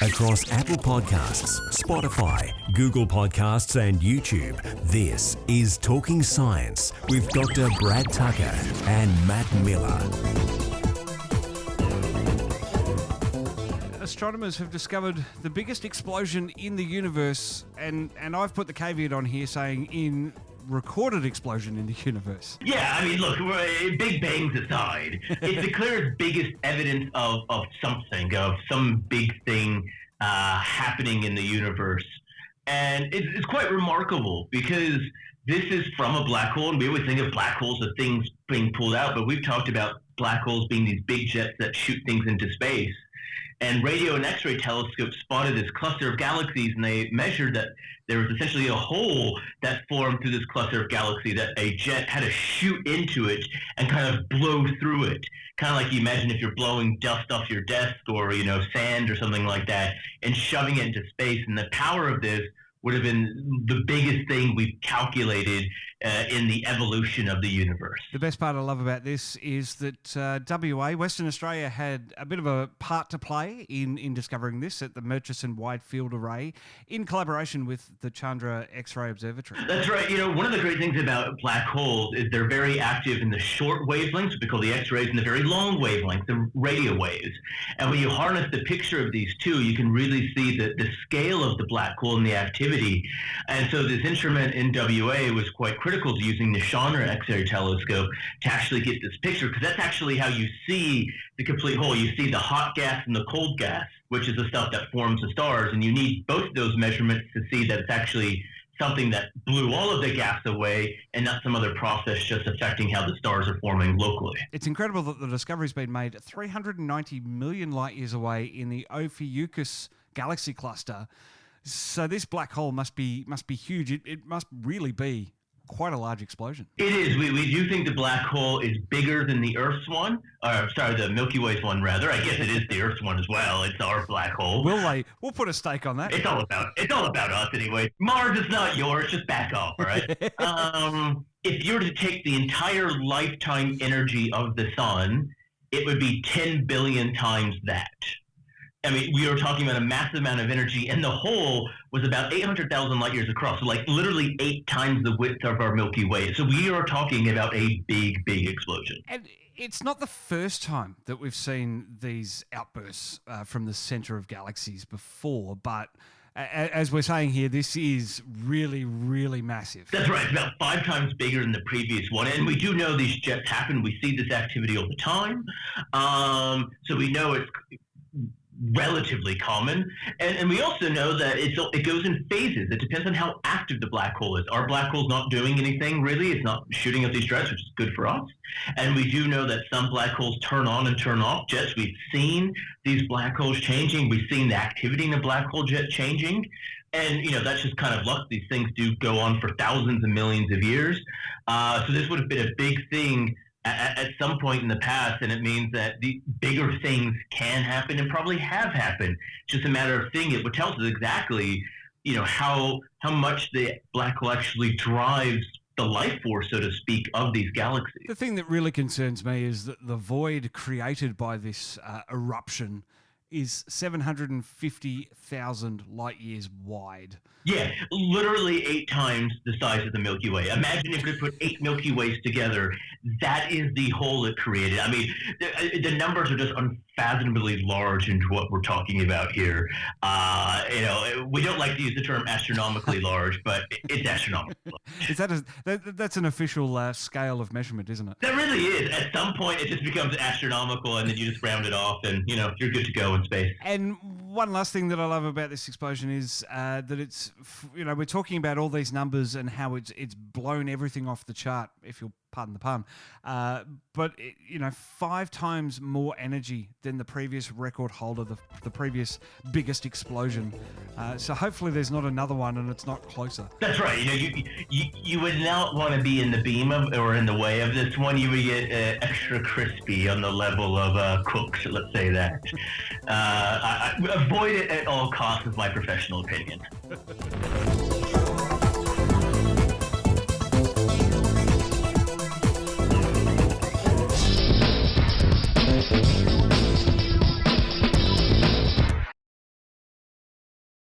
Across Apple Podcasts, Spotify, Google Podcasts and YouTube, this is Talking Science with Dr. Brad Tucker and Matt Miller. Astronomers have discovered the biggest explosion in the universe, and I've put the caveat on here saying in recorded explosion in the universe. Yeah, I mean, look, Big Bangs aside, it's the clearest, biggest evidence of something, of some big thing happening in the universe. And it's quite remarkable because this is from a black hole, and we always think of black holes as things being pulled out, but we've talked about black holes being these big jets that shoot things into space. And radio and X-ray telescopes spotted this cluster of galaxies, and they measured that there was essentially a hole that formed through this cluster of galaxies that a jet had to shoot into it and kind of blow through it. Kind of like you imagine if you're blowing dust off your desk or, sand or something like that and shoving it into space. And the power of this would have been the biggest thing we've calculated in the evolution of the universe. The best part I love about this is that WA, Western Australia, had a bit of a part to play in discovering this at the Murchison Wide Field Array in collaboration with the Chandra X-ray Observatory. That's right. One of the great things about black holes is they're very active in the short wavelengths, we call the X-rays, and the very long wavelengths, the radio waves. And when you harness the picture of these two, you can really see the scale of the black hole and the activity. And so this instrument in WA was quite critical to using the Chandra X-ray telescope to actually get this picture, because that's actually how you see the complete hole. You see the hot gas and the cold gas, which is the stuff that forms the stars, and you need both of those measurements to see that it's actually something that blew all of the gas away and not some other process just affecting how the stars are forming locally. It's incredible that the discovery's been made 390 million light years away in the Ophiuchus galaxy cluster. So this black hole must be huge. It must really be quite a large explosion. It is. We do think the black hole is bigger than the Earth's one. The Milky Way's one, rather. I guess it is the Earth's one as well. It's our black hole. We'll put a stake on that. It's all about us anyway. Mars is not yours. Just back off, all right? If you were to take the entire lifetime energy of the sun, it would be 10 billion times that. I mean, we were talking about a massive amount of energy, and the hole was about 800,000 light years across, so like literally 8 times the width of our Milky Way. So we are talking about a big, big explosion. And it's not the first time that we've seen these outbursts from the center of galaxies before, but as we're saying here, this is really, really massive. That's right. It's about 5 times bigger than the previous one. And we do know these jets happen. We see this activity all the time. So we know it's relatively common, and we also know that it goes in phases. It depends on how active the black hole is. Our black hole's not doing anything really. It's not shooting up these jets, which is good for us. And we do know that some black holes turn on and turn off jets. We've seen these black holes changing. We've seen the activity in the black hole jet changing. And, that's just kind of luck. These things do go on for thousands and millions of years. So this would have been a big thing at some point in the past, and it means that the bigger things can happen and probably have happened. It's just a matter of seeing it, which tells us exactly, how much the black hole actually drives the life force, so to speak, of these galaxies. The thing that really concerns me is that the void created by this eruption is 750,000 light years wide. Yeah, literally 8 times the size of the Milky Way. Imagine if we put 8 Milky Ways together. That is the hole it created. I mean, the numbers are just unfathomably large into what we're talking about here. We don't like to use the term astronomically large, but it's astronomical. That's an official scale of measurement, isn't it? That really is. At some point, it just becomes astronomical, and then you just round it off, and you're good to go in space. And one last thing that I love about this explosion is that it's, we're talking about all these numbers and how it's blown everything off the chart, if you'll pardon the pun. But 5 times more energy than the previous record holder, the previous biggest explosion. So hopefully there's not another one and it's not closer. That's right. You would not want to be in the beam of or in the way of this one. You would get extra crispy on the level of cooks, let's say that. I avoid it at all costs, is my professional opinion.